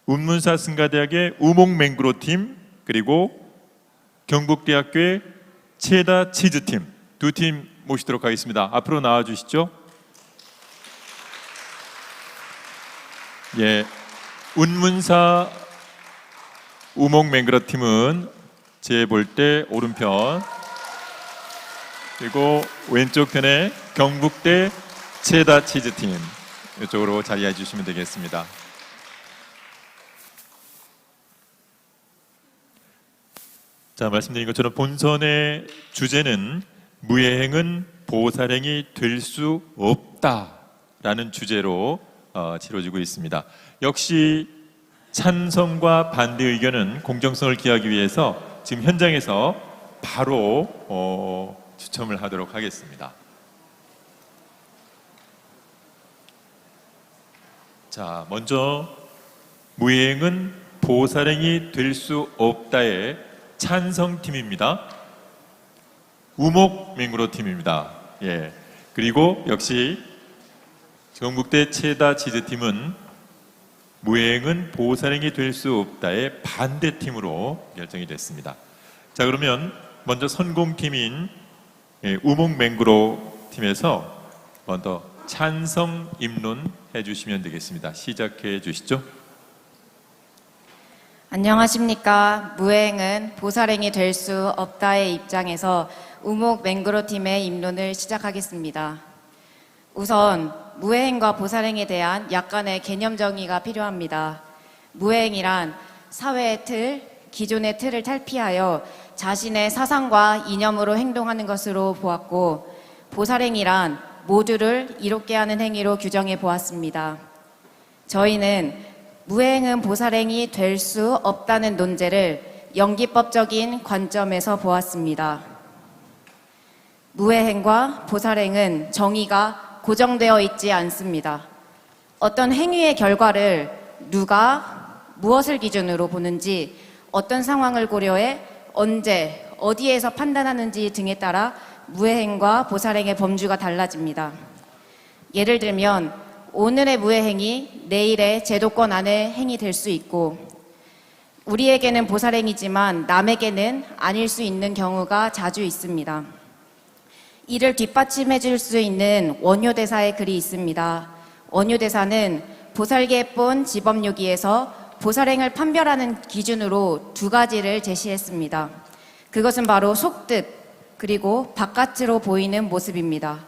운문사 승가대학의 우목맹구로팀, 그리고 경북대학교의 체다 치즈팀 두 팀 모시도록 하겠습니다. 앞으로 나와주시죠. 예, 운문사 우목맹구로팀은 제 볼 때 오른편, 그리고 왼쪽 편에 경북대 체다 치즈팀 이쪽으로 자리해 주시면 되겠습니다. 자, 말씀드린 것처럼 본선의 주제는 무예행은 보살행이 될 수 없다라는 주제로 치러지고 있습니다. 역시 찬성과 반대 의견은 공정성을 기하기 위해서 지금 현장에서 바로 추첨을 하도록 하겠습니다. 자, 먼저 무예행은 보살행이 될 수 없다의 찬성팀입니다. 우목맹구로팀입니다. 예. 그리고 역시 경북대 체다 치즈팀은 무예행은 보살행이 될 수 없다의 반대팀으로 결정이 됐습니다. 자, 그러면 먼저 선공팀인 우목맹구로팀에서 먼저 찬성 입론 해주시면 되겠습니다. 시작해 주시죠. 안녕하십니까. 무예행은 보살행이 될 수 없다의 입장에서 우목맹구로팀의 입론을 시작하겠습니다. 우선 무예행과 보살행에 대한 약간의 개념 정의가 필요합니다. 무예행이란 사회의 틀, 기존의 틀을 탈피하여 자신의 사상과 이념으로 행동하는 것으로 보았고, 보살행이란 모두를 이롭게 하는 행위로 규정해 보았습니다. 저희는 무예행은 보살행이 될 수 없다는 논제를 연기법적인 관점에서 보았습니다. 무예행과 보살행은 정의가 고정되어 있지 않습니다. 어떤 행위의 결과를 누가 무엇을 기준으로 보는지, 어떤 상황을 고려해 언제, 어디에서 판단하는지 등에 따라 무예행과 보살행의 범주가 달라집니다. 예를 들면 오늘의 무예행이 내일의 제도권 안의 행위 될 수 있고, 우리에게는 보살행이지만 남에게는 아닐 수 있는 경우가 자주 있습니다. 이를 뒷받침해 줄 수 있는 원효대사의 글이 있습니다. 원효대사는 보살계본 지법요기에서 보살행을 판별하는 기준으로 두 가지를 제시했습니다. 그것은 바로 속뜻, 그리고 바깥으로 보이는 모습입니다.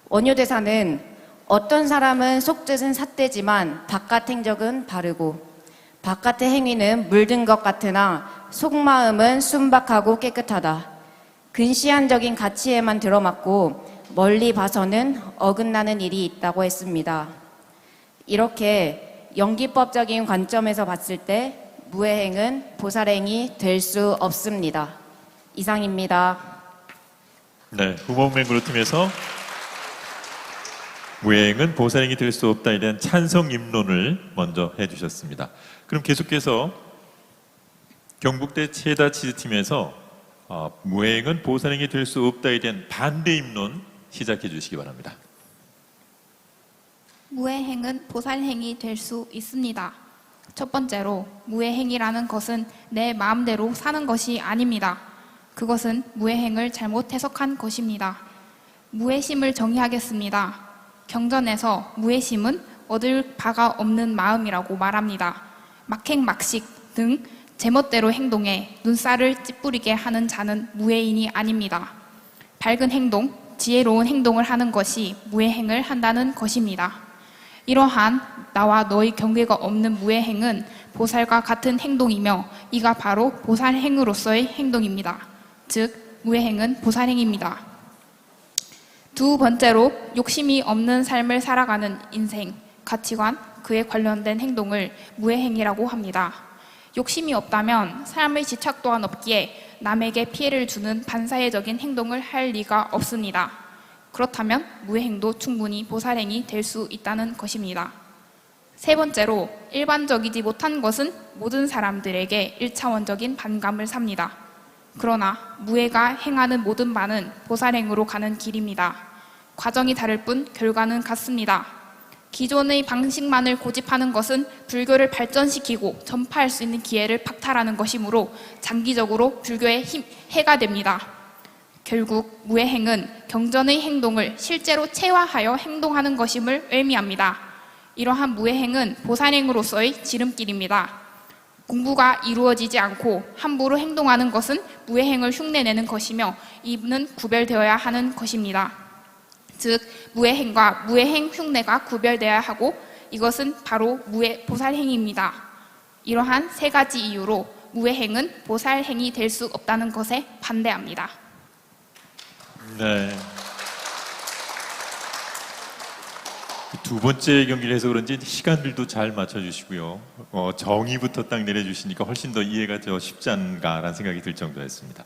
원효대사는 어떤 사람은 속뜻은 삿되지만 바깥 행적은 바르고, 바깥의 행위는 물든 것 같으나 속마음은 순박하고 깨끗하다. 근시안적인 가치에만 들어맞고 멀리 봐서는 어긋나는 일이 있다고 했습니다. 이렇게 연기법적인 관점에서 봤을 때 무예행은 보살행이 될 수 없습니다. 이상입니다. 네, 우목맹구로팀에서 무예행은 보살행이 될 수 없다에 대한 찬성 입론을 먼저 해주셨습니다. 그럼 계속해서 경북대 체다 치즈팀에서 무예행은 보살행이 될 수 없다에 대한 반대 입론 시작해 주시기 바랍니다. 무예행은 보살행이 될 수 있습니다. 첫 번째로, 무예행이라는 것은 내 마음대로 사는 것이 아닙니다. 그것은 무예행을 잘못 해석한 것입니다. 무예심을 정의하겠습니다. 경전에서 무예심은 얻을 바가 없는 마음이라고 말합니다. 막행막식 등 제멋대로 행동해 눈살을 찌푸리게 하는 자는 무예인이 아닙니다. 밝은 행동, 지혜로운 행동을 하는 것이 무예행을 한다는 것입니다. 이러한 나와 너의 경계가 없는 무예행은 보살과 같은 행동이며, 이가 바로 보살행으로서의 행동입니다. 즉 무예행은 보살행입니다. 두 번째로, 욕심이 없는 삶을 살아가는 인생, 가치관, 그에 관련된 행동을 무예행이라고 합니다. 욕심이 없다면 삶의 지착 또한 없기에 남에게 피해를 주는 반사회적인 행동을 할 리가 없습니다. 그렇다면 무예행도 충분히 보살행이 될 수 있다는 것입니다. 세 번째로, 일반적이지 못한 것은 모든 사람들에게 1차원적인 반감을 삽니다. 그러나 무예가 행하는 모든 바는 보살행으로 가는 길입니다. 과정이 다를 뿐 결과는 같습니다. 기존의 방식만을 고집하는 것은 불교를 발전시키고 전파할 수 있는 기회를 박탈하는 것이므로 장기적으로 불교에 해가 됩니다. 결국 무해행은 경전의 행동을 실제로 체화하여 행동하는 것임을 의미합니다. 이러한 무해행은 보살행으로서의 지름길입니다. 공부가 이루어지지 않고 함부로 행동하는 것은 무해행을 흉내내는 것이며 이는 구별되어야 하는 것입니다. 즉 무해행과 무해행 흉내가 구별되어야 하고 이것은 바로 보살행입니다. 이러한 세 가지 이유로 무해행은 보살행이 될 수 없다는 것에 반대합니다. 네. 두 번째 경기를 해서 그런지 시간들도 잘 맞춰주시고요. 정의부터 딱 내려주시니까 훨씬 더 이해가 더 쉽지 않은가라는 생각이 들 정도였습니다.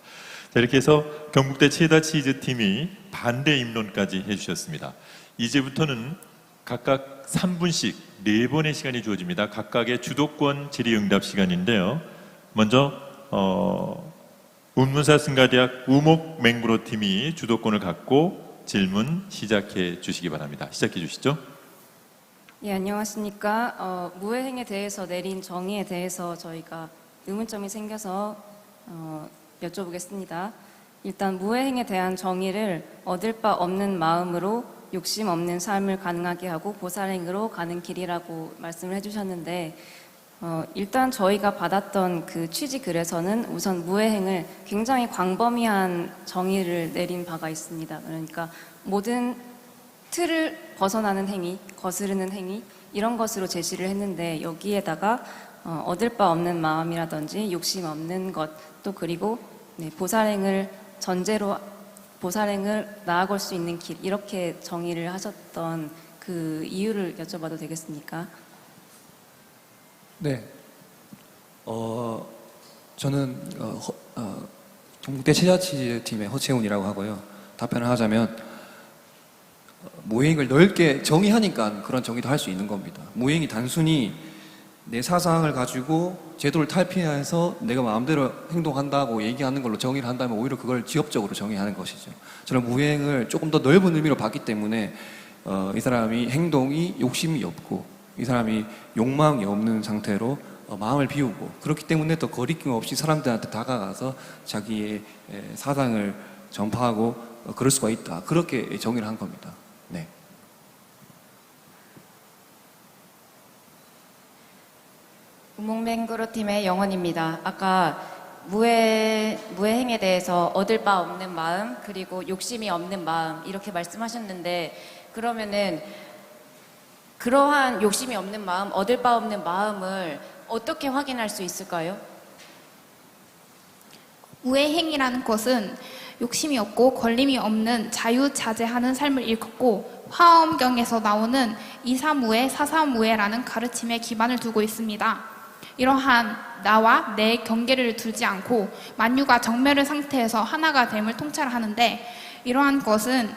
자, 이렇게 해서 경북대 최다 치즈팀이 반대 입론까지 해주셨습니다. 이제부터는 각각 3분씩 4번의 시간이 주어집니다. 각각의 주도권 질의응답 시간인데요. 먼저 운문사 승가대학 우목맹구로 팀이 주도권을 갖고 질문 시작해 주시기 바랍니다. 시작해 주시죠. 예, 안녕하십니까. 무해행에 대해서 내린 정의에 대해서 저희가 의문점이 생겨서 여쭤보겠습니다. 일단 무해행에 대한 정의를 얻을 바 없는 마음으로 욕심 없는 삶을 가능하게 하고 보살행으로 가는 길이라고 말씀을 해주셨는데 일단 저희가 받았던 그 취지글에서는 우선 무해행을 굉장히 광범위한 정의를 내린 바가 있습니다. 그러니까 모든 틀을 벗어나는 행위, 거스르는 행위 이런 것으로 제시를 했는데 여기에다가 얻을 바 없는 마음이라든지 욕심 없는 것 또 그리고 보살행을 전제로 보살행을 나아갈 수 있는 길 이렇게 정의를 하셨던 그 이유를 여쭤봐도 되겠습니까? 네. 저는 경북대 체자치즈팀의 허채훈이라고 하고요. 답변을 하자면 무해행을 넓게 정의하니까 그런 정의도 할 수 있는 겁니다. 무해행이 단순히 내 사상을 가지고 제도를 탈피해서 내가 마음대로 행동한다고 얘기하는 걸로 정의를 한다면 오히려 그걸 지엽적으로 정의하는 것이죠. 저는 무해행을 조금 더 넓은 의미로 봤기 때문에 이 사람이 행동이 욕심이 없고 이 사람이 욕망이 없는 상태로 마음을 비우고 그렇기 때문에 더 거리낌 없이 사람들한테 다가가서 자기의 사상을 전파하고 그럴 수가 있다. 그렇게 정의를 한 겁니다. 네. 우목맹구로 팀의 영원입니다. 아까 무해행에 대해서 얻을 바 없는 마음 그리고 욕심이 없는 마음 이렇게 말씀하셨는데 그러면은 그러한 욕심이 없는 마음, 얻을 바 없는 마음을 어떻게 확인할 수 있을까요? 무해행이라는 것은 욕심이 없고 걸림이 없는 자유자재하는 삶을 일컫고 화엄경에서 나오는 이사무해, 사사무해라는 가르침에 기반을 두고 있습니다. 이러한 나와 내 경계를 두지 않고 만유가 정멸의 상태에서 하나가 됨을 통찰하는데 이러한 것은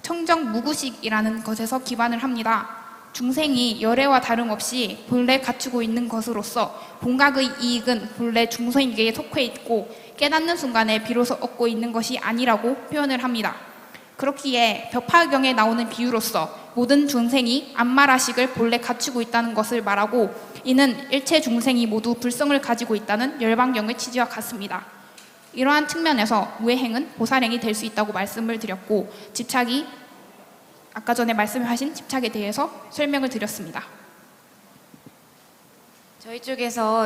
청정무구식이라는 것에서 기반을 합니다. 중생이 열애와 다름없이 본래 갖추고 있는 것으로서 본각의 이익은 본래 중생에게 속해 있고 깨닫는 순간에 비로소 얻고 있는 것이 아니라고 표현을 합니다. 그렇기에 벽화경에 나오는 비유로서 모든 중생이 암마라식을 본래 갖추고 있다는 것을 말하고 이는 일체 중생이 모두 불성을 가지고 있다는 열반경의 취지와 같습니다. 이러한 측면에서 무해행은 보살행이 될 수 있다고 말씀을 드렸고 집착이 아까 전에 말씀하신 집착에 대해서 설명을 드렸습니다. 저희 쪽에서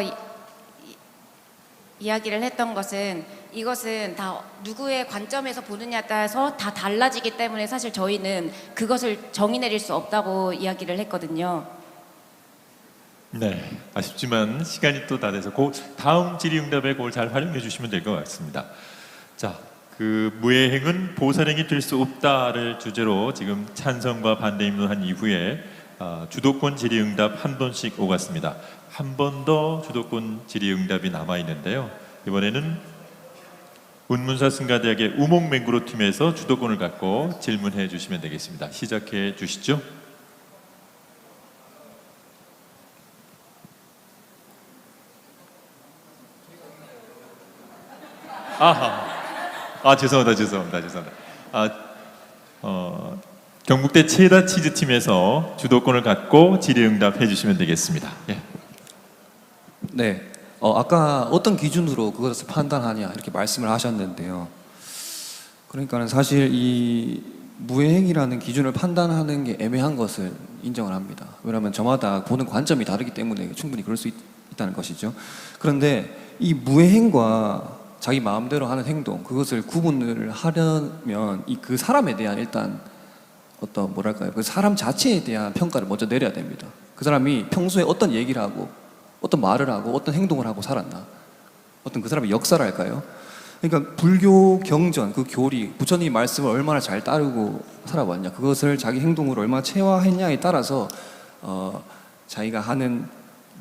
이야기를 했던 것은 이것은 다 누구의 관점에서 보느냐에 따라서 다 달라지기 때문에 사실 저희는 그것을 정의 내릴 수 없다고 이야기를 했거든요. 네, 아쉽지만 시간이 또 다 돼서 그 다음 질의응답에 그걸 잘 활용해 주시면 될 것 같습니다. 자, 그 무해행은 보살행이 될 수 없다를 주제로 지금 찬성과 반대 입론한 이후에 주도권 질의응답 한 번씩 오갔습니다. 한 번 더 주도권 질의응답이 남아 있는데요. 이번에는 운문사 승가대학의 우목맹구로 팀에서 주도권을 갖고 질문해 주시면 되겠습니다. 시작해 주시죠. 죄송합니다. 경북대 체다 치즈팀에서 주도권을 갖고 질의응답해 주시면 되겠습니다. 예. 네. 아까 어떤 기준으로 그것을 판단하냐 이렇게 말씀을 하셨는데요. 그러니까는 사실 이 무해행이라는 기준을 판단하는 게 애매한 것을 인정을 합니다. 왜냐하면 저마다 보는 관점이 다르기 때문에 충분히 그럴 수 있다는 것이죠. 그런데 이 무해행과 자기 마음대로 하는 행동, 그것을 구분을 하려면 그 사람에 대한 일단 어떤 뭐랄까요, 그 사람 자체에 대한 평가를 먼저 내려야 됩니다. 그 사람이 평소에 어떤 얘기를 하고 어떤 말을 하고 어떤 행동을 하고 살았나, 어떤 그 사람의 역사랄까요? 그러니까 불교 경전, 그 교리, 부처님 말씀을 얼마나 잘 따르고 살아왔냐, 그것을 자기 행동으로 얼마나 체화했냐에 따라서 자기가 하는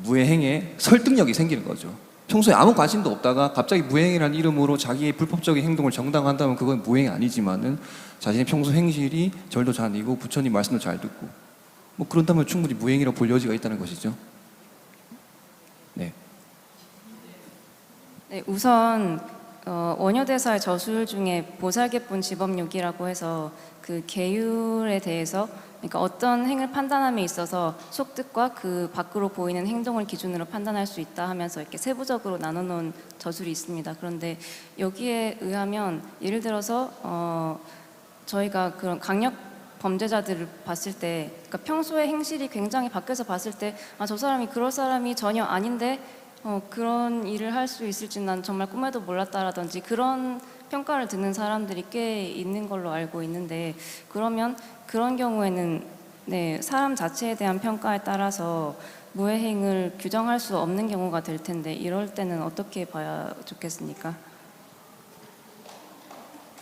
무해행에 설득력이 생기는 거죠. 평소에 아무 관심도 없다가 갑자기 무해행이라는 이름으로 자기의 불법적인 행동을 정당화한다면 그건 무해행이 아니지만은 자신의 평소 행실이 절도 잘 이고 부처님 말씀도 잘 듣고 뭐 그런다면 충분히 무해행이라고 볼 여지가 있다는 것이죠. 네. 네, 우선 원효대사의 저술 중에 보살개본 집업욕이라고 해서 그 계율에 대해서, 그러니까 어떤 행을 판단함에 있어서 속뜻과 그 밖으로 보이는 행동을 기준으로 판단할 수 있다 하면서 이렇게 세부적으로 나눠놓은 저술이 있습니다. 그런데 여기에 의하면 예를 들어서 저희가 그런 강력 범죄자들을 봤을 때, 그러니까 평소에 행실이 굉장히 밖에서 봤을 때 저 사람이 그럴 사람이 전혀 아닌데 그런 일을 할 수 있을지 난 정말 꿈에도 몰랐다라든지 그런 평가를 듣는 사람들이 꽤 있는 걸로 알고 있는데, 그러면 그런 경우에는 네, 사람 자체에 대한 평가에 따라서 무해행을 규정할 수 없는 경우가 될 텐데, 이럴 때는 어떻게 봐야 좋겠습니까?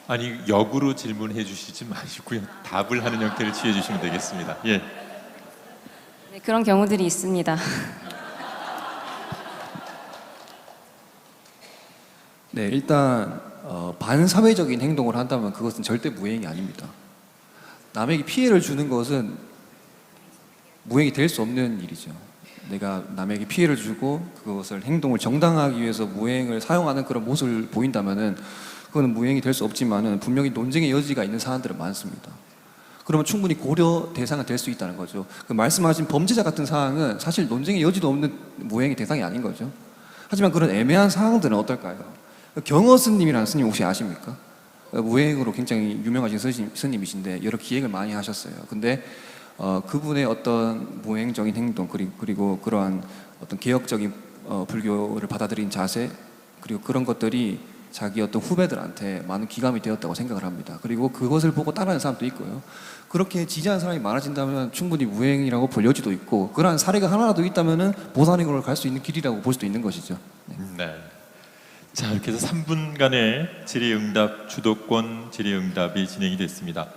아니, 역으로 질문해 주시지 마시고요. 답을 하는 형태를 취해 주시면 되겠습니다. 예. 네, 그런 경우들이 있습니다. 네, 일단 반사회적인 행동을 한다면 그것은 절대 무해행이 아닙니다. 남에게 피해를 주는 것은 무해행이 될 수 없는 일이죠. 내가 남에게 피해를 주고 그것을 행동을 정당화하기 위해서 무해행을 사용하는 그런 모습을 보인다면은 그거는 무해행이 될 수 없지만은 분명히 논쟁의 여지가 있는 사안들은 많습니다. 그러면 충분히 고려 대상이 될 수 있다는 거죠. 그 말씀하신 범죄자 같은 사항은 사실 논쟁의 여지도 없는 무해행의 대상이 아닌 거죠. 하지만 그런 애매한 사항들은 어떨까요? 경허스님이라는 스님 혹시 아십니까? 무해행으로 굉장히 유명하신 스님이신데 여러 기획을 많이 하셨어요. 근데 그분의 어떤 무해행적인 행동 그리고 그러한 어떤 개혁적인 불교를 받아들인 자세, 그리고 그런 것들이 자기 어떤 후배들한테 많은 기감이 되었다고 생각을 합니다. 그리고 그것을 보고 따라하는 사람도 있고요. 그렇게 지지하는 사람이 많아진다면 충분히 무해행이라고 볼 여지도 있고, 그러한 사례가 하나라도 있다면은 보살행으로 갈 수 있는 길이라고 볼 수도 있는 것이죠. 네. 네. 자, 이렇게 해서 3분간의 질의응답, 주도권 질의응답이 진행이 됐습니다.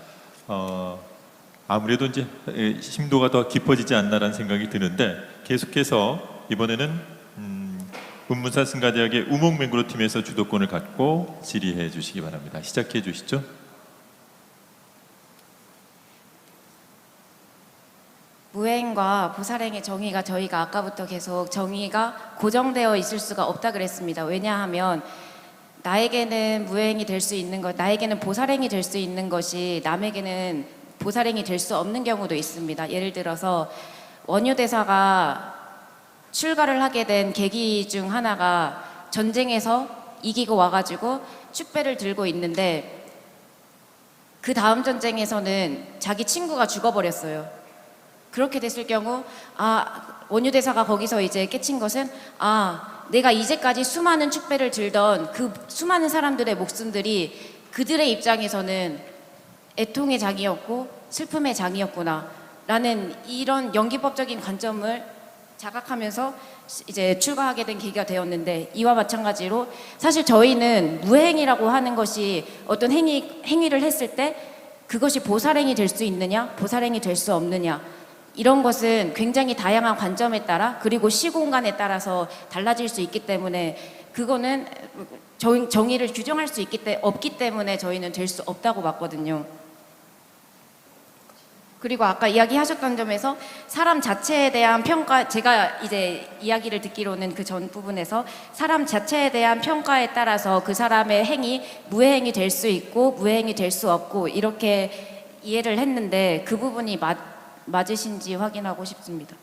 아무래도 이제 심도가 더 깊어지지 않나라는 생각이 드는데, 계속해서 이번에는 문무사 승가대학의 우목맹구로 팀에서 주도권을 갖고 질의해 주시기 바랍니다. 시작해 주시죠. 무해행과 보살행의 정의가 저희가 아까부터 계속 정의가 고정되어 있을 수가 없다 그랬습니다. 왜냐하면 나에게는 무해행이 될 수 있는 것, 나에게는 보살행이 될 수 있는 것이 남에게는 보살행이 될 수 없는 경우도 있습니다. 예를 들어서 원효대사가 출가를 하게 된 계기 중 하나가 전쟁에서 이기고 와가지고 축배를 들고 있는데, 그 다음 전쟁에서는 자기 친구가 죽어버렸어요. 그렇게 됐을 경우 원효대사가 거기서 이제 깨친 것은 내가 이제까지 수많은 축배를 들던 그 수많은 사람들의 목숨들이 그들의 입장에서는 애통의 장이었고 슬픔의 장이었구나 라는 이런 연기법적인 관점을 자각하면서 이제 출가하게 된 계기가 되었는데, 이와 마찬가지로 사실 저희는 무해행이라고 하는 것이 어떤 행위를 했을 때 그것이 보살행이 될 수 있느냐 보살행이 될 수 없느냐, 이런 것은 굉장히 다양한 관점에 따라 그리고 시공간에 따라서 달라질 수 있기 때문에 그거는 정의를 규정할 수 없기 때문에 저희는 될 수 없다고 봤거든요. 그리고 아까 이야기하셨던 점에서 사람 자체에 대한 평가, 제가 이제 이야기를 듣기로는 그 전 부분에서 사람 자체에 대한 평가에 따라서 그 사람의 행위 무해행이 될 수 있고 무해행이 될 수 없고 이렇게 이해를 했는데 그 부분이 맞으신지 확인하고 싶습니다.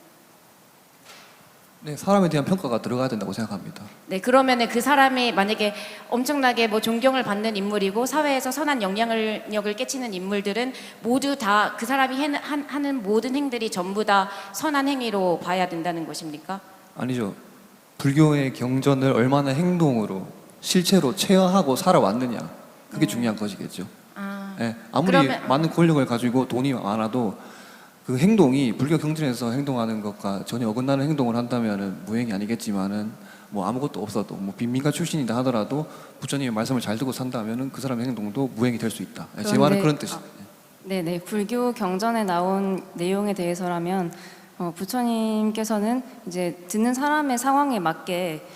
네, 사람에 대한 평가가 들어가야 된다고 생각합니다. 네, 그러면은 그 사람이 만약에 엄청나게 뭐 존경을 받는 인물이고 사회에서 선한 영향력을 끼치는 인물들은 모두 다 그 사람이 하는 모든 행들이 전부 다 선한 행위로 봐야 된다는 것입니까? 아니죠. 불교의 경전을 얼마나 행동으로 실체로 체화하고 살아왔느냐, 그게 중요한 것이겠죠. 아, 예, 아무리 그러면- 많은 권력을 가지고 돈이 많아도 그 행동이 불교 경전에서 행동하는 것과 전혀 어긋나는 행동을 한다면은 무행이 아니겠지만은 뭐 아무것도 없어도 뭐 빈민가 출신이다 하더라도 부처님의 말씀을 잘 듣고 산다면은 그 사람의 행동도 무행이 될 수 있다. 예, 제 말은 그런 뜻이에요. 네네, 불교 경전에 나온 내용에 대해서라면 부처님께서는 이제 듣는 사람의 상황에 맞게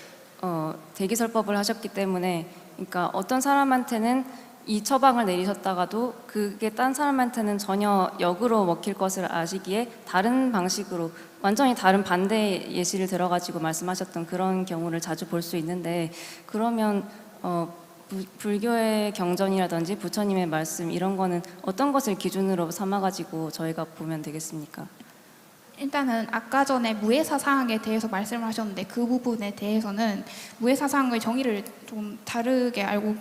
대기설법을 하셨기 때문에, 그러니까 어떤 사람한테는 이 처방을 내리셨다가도 그게 딴 사람한테는 전혀 역으로 먹힐 것을 아시기에 다른 방식으로 완전히 다른 반대 예시를 들어가지고 말씀하셨던 그런 경우를 자주 볼 수 있는데, 그러면 불교의 경전이라든지 부처님의 말씀 이런 거는 어떤 것을 기준으로 삼아가지고 저희가 보면 되겠습니까? 일단은 아까 전에 무해사상에 대해서 말씀을 하셨는데 그 부분에 대해서는 무해사상의 정의를 좀 다르게 알고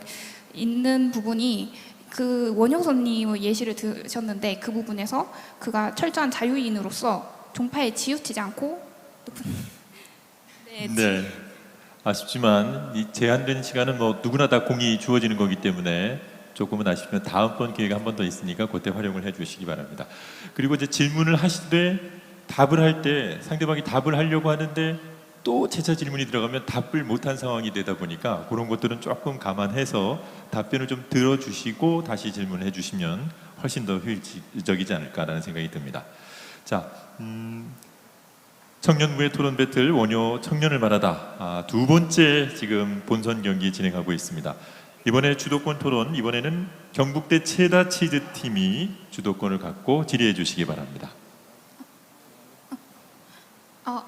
있는 부분이, 그 원효선님의 예시를 드셨는데 그 부분에서 그가 철저한 자유인으로서 종파에 치우치지 않고 네. 아쉽지만 이 제한된 시간은 뭐 누구나 다 공이 주어지는 거기 때문에 조금은 아쉽지만 다음번 기회가 한 번 더 있으니까 그때 활용을 해주시기 바랍니다. 그리고 이제 질문을 하시되 답을 할 때 상대방이 답을 하려고 하는데 또 재차 질문이 들어가면 답을 못한 상황이 되다 보니까 그런 것들은 조금 감안해서 답변을 좀 들어주시고 다시 질문을 해주시면 훨씬 더 효율적이지 않을까라는 생각이 듭니다. 자, 청년무예 토론 배틀 원효 청년을 말하다 두 번째 지금 본선 경기 진행하고 있습니다. 이번에 주도권 토론, 이번에는 경북대 체다 치즈 팀이 주도권을 갖고 질의해 주시기 바랍니다.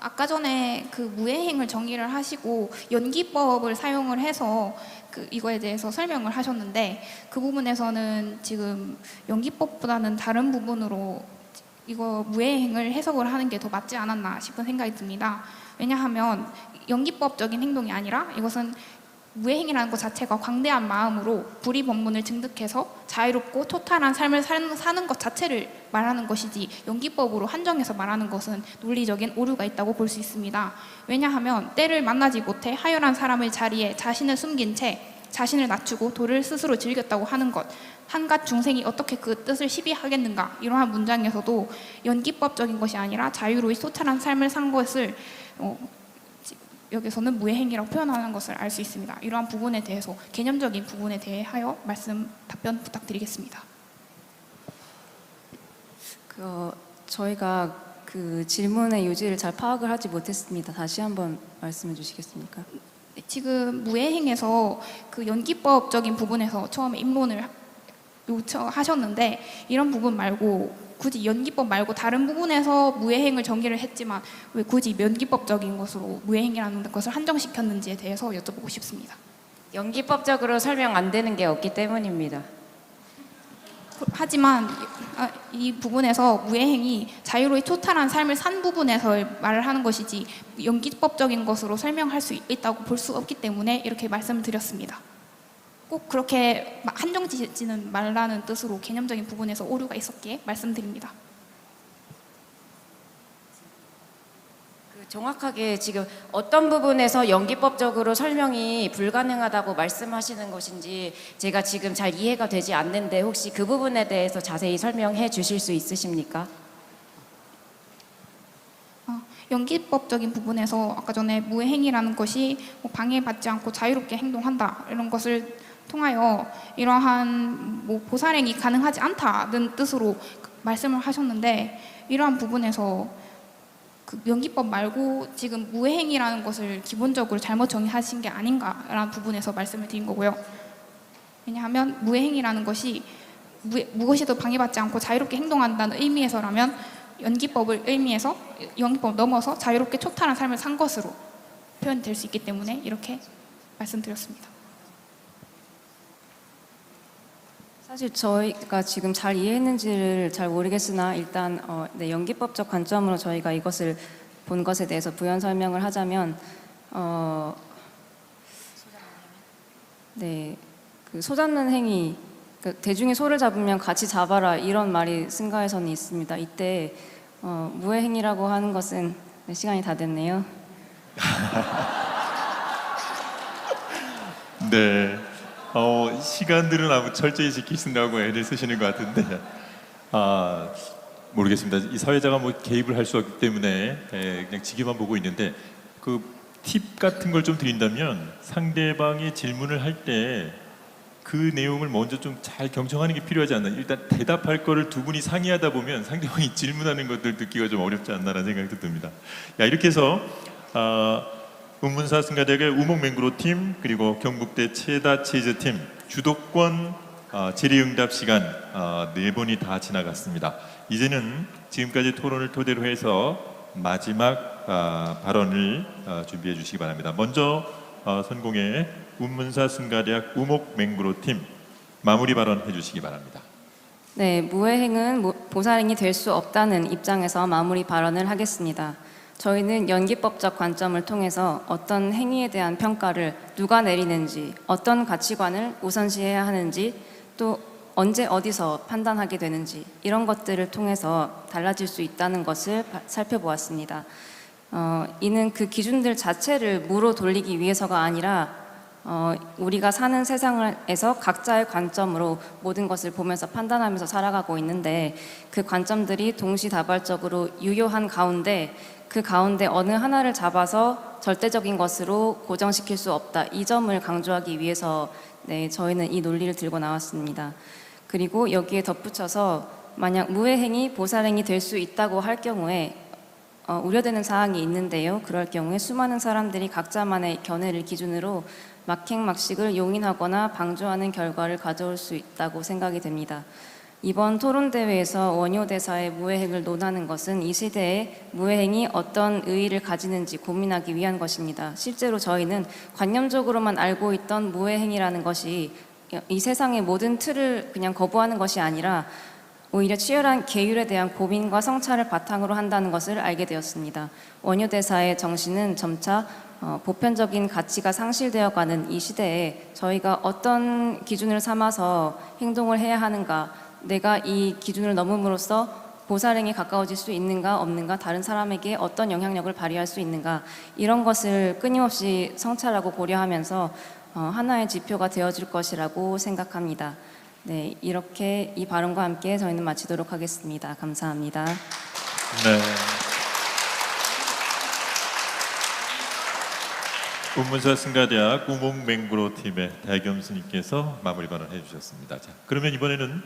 아까 전에 그 무해행을 정의를 하시고 연기법을 사용을 해서 이거에 대해서 설명을 하셨는데, 그 부분에서는 지금 연기법보다는 다른 부분으로 이거 무해행을 해석을 하는 게 더 맞지 않았나 싶은 생각이 듭니다. 왜냐하면 연기법적인 행동이 아니라 이것은 무해행이라는 것 자체가 광대한 마음으로 불의 법문을 증득해서 자유롭고 토탈한 삶을 사는 것 자체를 말하는 것이지, 연기법으로 한정해서 말하는 것은 논리적인 오류가 있다고 볼 수 있습니다. 왜냐하면 때를 만나지 못해 하열한 사람의 자리에 자신을 숨긴 채 자신을 낮추고 도를 스스로 즐겼다고 하는 것, 한갓 중생이 어떻게 그 뜻을 시비하겠는가, 이러한 문장에서도 연기법적인 것이 아니라 자유로이 토탈한 삶을 산 것을 여기서는 무해행이라고 표현하는 것을 알 수 있습니다. 이러한 부분에 대해서, 개념적인 부분에 대하여 답변 부탁드리겠습니다. 저희가 그 질문의 요지를 잘 파악을 하지 못했습니다. 다시 한번 말씀해 주시겠습니까? 지금 무해행에서 그 연기법적인 부분에서 처음에 입론을 요청하셨는데, 이런 부분 말고 굳이 연기법 말고 다른 부분에서 무해행을 정의를 했지만 왜 굳이 연기법적인 것으로 무해행이라는 것을 한정시켰는지에 대해서 여쭤보고 싶습니다. 연기법적으로 설명 안 되는 게 없기 때문입니다. 하지만 이 부분에서 무해행이 자유로이 토탈한 삶을 산 부분에서 말을 하는 것이지 연기법적인 것으로 설명할 수 있다고 볼 수 없기 때문에 이렇게 말씀을 드렸습니다. 꼭 그렇게 한정지지는 말라는 뜻으로 개념적인 부분에서 오류가 있었기에 말씀드립니다. 정확하게 지금 어떤 부분에서 연기법적으로 설명이 불가능하다고 말씀하시는 것인지 제가 지금 잘 이해가 되지 않는데, 혹시 그 부분에 대해서 자세히 설명해 주실 수 있으십니까? 연기법적인 부분에서 아까 전에 무해행이라는 것이 방해받지 않고 자유롭게 행동한다, 이런 것을 통하여 이러한 보살행이 가능하지 않다는 뜻으로 말씀을 하셨는데, 이러한 부분에서 그 연기법 말고 지금 무해행이라는 것을 기본적으로 잘못 정의하신 게 아닌가라는 부분에서 말씀을 드린 거고요. 왜냐하면 무해행이라는 것이 무엇이도 방해받지 않고 자유롭게 행동한다는 의미에서라면 연기법을 넘어서 자유롭게 초탈한 삶을 산 것으로 표현될 수 있기 때문에 이렇게 말씀드렸습니다. 사실 저희가 지금 잘 이해했는지를 잘 모르겠으나 일단 네, 연기법적 관점으로 저희가 이것을 본 것에 대해서 부연 설명을 하자면 네, 그 소잡는 행위, 그 대중이 소를 잡으면 같이 잡아라 이런 말이 승가에서는 있습니다. 이때 무해행위라고 하는 것은 네, 시간이 다 됐네요. 네. 시간들은 아무 철저히 지키신다고 애를 쓰시는 것 같은데, 모르겠습니다. 이 사회자가 뭐 개입을 할 수 없기 때문에 그냥 지켜만 보고 있는데, 그 팁 같은 걸 좀 드린다면 상대방이 질문을 할 때 그 내용을 먼저 좀 잘 경청하는 게 필요하지 않나. 일단 대답할 거를 두 분이 상의하다 보면 상대방이 질문하는 것들 듣기가 좀 어렵지 않나라는 생각도 듭니다. 야, 이렇게 해서 운문사 승가대학의 우목맹구로팀 그리고 경북대 체다치즈팀 주도권 질의응답 시간 네 번이 다 지나갔습니다. 이제는 지금까지 토론을 토대로 해서 마지막 발언을 준비해 주시기 바랍니다. 먼저 선공의 운문사 승가대학 우목맹구로팀 마무리 발언 해주시기 바랍니다. 네, 무해행은 보살행이 될 수 없다는 입장에서 마무리 발언을 하겠습니다. 저희는 연기법적 관점을 통해서 어떤 행위에 대한 평가를 누가 내리는지, 어떤 가치관을 우선시해야 하는지, 또 언제 어디서 판단하게 되는지 이런 것들을 통해서 달라질 수 있다는 것을 살펴보았습니다. 이는 그 기준들 자체를 무로 돌리기 위해서가 아니라 우리가 사는 세상에서 각자의 관점으로 모든 것을 보면서 판단하면서 살아가고 있는데 그 관점들이 동시다발적으로 유효한 가운데 그 가운데 어느 하나를 잡아서 절대적인 것으로 고정시킬 수 없다. 이 점을 강조하기 위해서 네, 저희는 이 논리를 들고 나왔습니다. 그리고 여기에 덧붙여서 만약 무해행이 보살행이 될 수 있다고 할 경우에 우려되는 사항이 있는데요. 그럴 경우에 수많은 사람들이 각자만의 견해를 기준으로 막행막식을 용인하거나 방조하는 결과를 가져올 수 있다고 생각이 됩니다. 이번 토론대회에서 원효대사의 무해행을 논하는 것은 이 시대에 무해행이 어떤 의의를 가지는지 고민하기 위한 것입니다. 실제로 저희는 관념적으로만 알고 있던 무해행이라는 것이 이 세상의 모든 틀을 그냥 거부하는 것이 아니라 오히려 치열한 계율에 대한 고민과 성찰을 바탕으로 한다는 것을 알게 되었습니다. 원효대사의 정신은 점차 보편적인 가치가 상실되어가는 이 시대에 저희가 어떤 기준을 삼아서 행동을 해야 하는가, 내가 이 기준을 넘음으로써 보살행에 가까워질 수 있는가 없는가, 다른 사람에게 어떤 영향력을 발휘할 수 있는가, 이런 것을 끊임없이 성찰하고 고려하면서 하나의 지표가 되어줄 것이라고 생각합니다. 네, 이렇게 이 발언과 함께 저희는 마치도록 하겠습니다. 감사합니다. 네. 운문사 승가대학 우목맹구로 팀의 대겸수님께서 마무리 발언 해주셨습니다. 자, 그러면 이번에는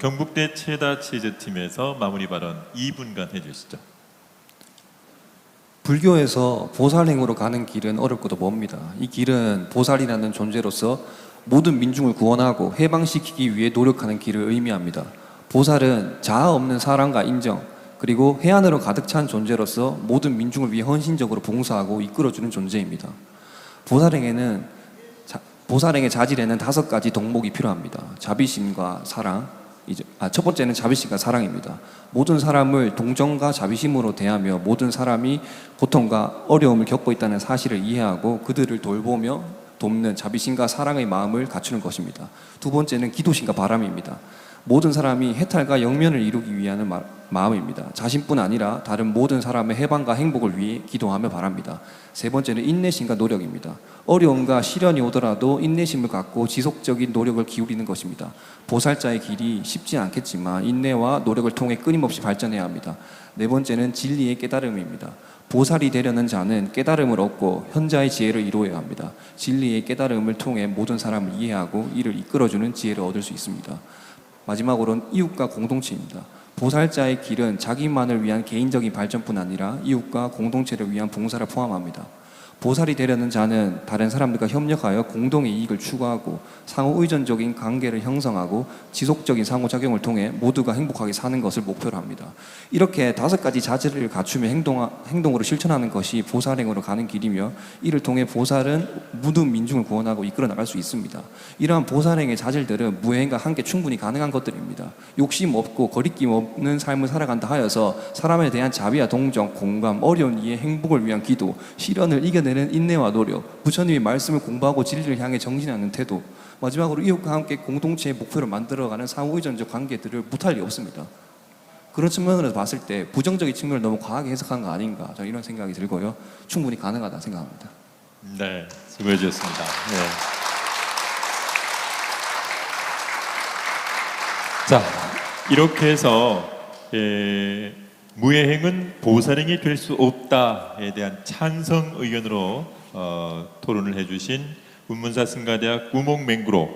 경북대 체다치즈팀에서 마무리 발언 2분간 해주시죠. 불교에서 보살행으로 가는 길은 어렵고도 멉니다. 이 길은 보살이라는 존재로서 모든 민중을 구원하고 해방시키기 위해 노력하는 길을 의미합니다. 보살은 자아 없는 사랑과 인정, 그리고 해안으로 가득 찬 존재로서 모든 민중을 위해 헌신적으로 봉사하고 이끌어주는 존재입니다. 보살행의 자질에는 5가지 덕목이 필요합니다. 자비심과 사랑, 첫 번째는 자비심과 사랑입니다. 모든 사람을 동정과 자비심으로 대하며 모든 사람이 고통과 어려움을 겪고 있다는 사실을 이해하고 그들을 돌보며 돕는 자비심과 사랑의 마음을 갖추는 것입니다. 두 번째는 기도심과 바람입니다. 모든 사람이 해탈과 영면을 이루기 위한 마음입니다. 자신뿐 아니라 다른 모든 사람의 해방과 행복을 위해 기도하며 바랍니다. 세 번째는 인내심과 노력입니다. 어려움과 시련이 오더라도 인내심을 갖고 지속적인 노력을 기울이는 것입니다. 보살자의 길이 쉽지 않겠지만 인내와 노력을 통해 끊임없이 발전해야 합니다. 네 번째는 진리의 깨달음입니다. 보살이 되려는 자는 깨달음을 얻고 현자의 지혜를 이루어야 합니다. 진리의 깨달음을 통해 모든 사람을 이해하고 이를 이끌어주는 지혜를 얻을 수 있습니다. 마지막으로는 이웃과 공동체입니다. 보살자의 길은 자기만을 위한 개인적인 발전뿐 아니라 이웃과 공동체를 위한 봉사를 포함합니다. 보살이 되려는 자는 다른 사람들과 협력하여 공동의 이익을 추구하고 상호 의존적인 관계를 형성하고 지속적인 상호작용을 통해 모두가 행복하게 사는 것을 목표로 합니다. 이렇게 5가지 자질을 갖추며 행동으로 실천하는 것이 보살행으로 가는 길이며, 이를 통해 보살은 모든 민중을 구원하고 이끌어 나갈 수 있습니다. 이러한 보살행의 자질들은 무해행과 함께 충분히 가능한 것들입니다. 욕심 없고 거리낌 없는 삶을 살아간다 하여서 사람에 대한 자비와 동정, 공감, 어려운 이의 행복을 위한 기도, 시련을 이겨내는 인내와 노력, 부처님의 말씀을 공부하고 진리를 향해 정진하는 태도, 마지막으로 이웃과 함께 공동체의 목표를 만들어가는 상호의존적 관계들을 못할 리 없습니다. 그런 측면으로 봤을 때 부정적인 측면을 너무 과하게 해석한 거 아닌가, 저는 이런 생각이 들고요. 충분히 가능하다 생각합니다. 네, 수고해 주셨습니다. 네. 자, 이렇게 해서 무예행은 보살행이 될 수 없다에 대한 찬성 의견으로 토론을 해주신 운문사 승가대학 구목맹구로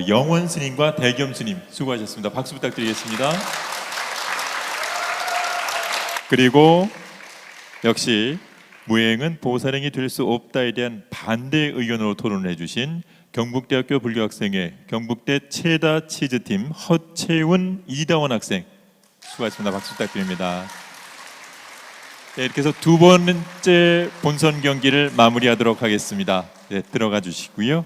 영원 스님과 대겸 스님 수고하셨습니다. 박수 부탁드리겠습니다. 그리고 역시 무예행은 보살행이 될 수 없다에 대한 반대 의견으로 토론을 해주신 경북대학교 불교학생회 경북대 체다 치즈팀 허채훈 이다원 학생 수고하셨습니다. 박수 부탁드립니다. 네, 이렇게 해서 2번째 본선 경기를 마무리하도록 하겠습니다. 네, 들어가 주시고요.